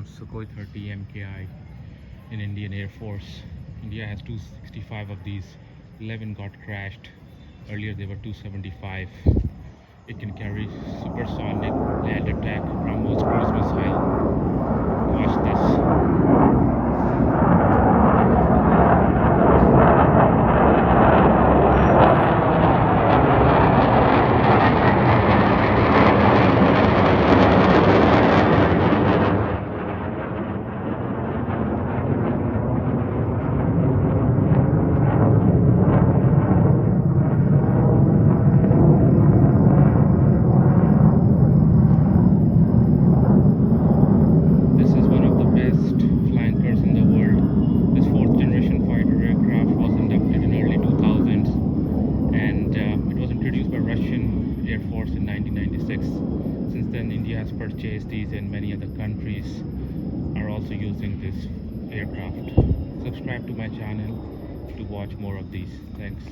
from Sukhoi 30 MKI in Indian Air Force. India has 265 of these. 11 got crashed. Earlier they were 275. It can carry supersonic land attack BrahMos cruise missile. Watch this. Air Force in 1996. Since then, India has purchased these, and many other countries are also using this aircraft. Subscribe to my channel to watch more of these. Thanks.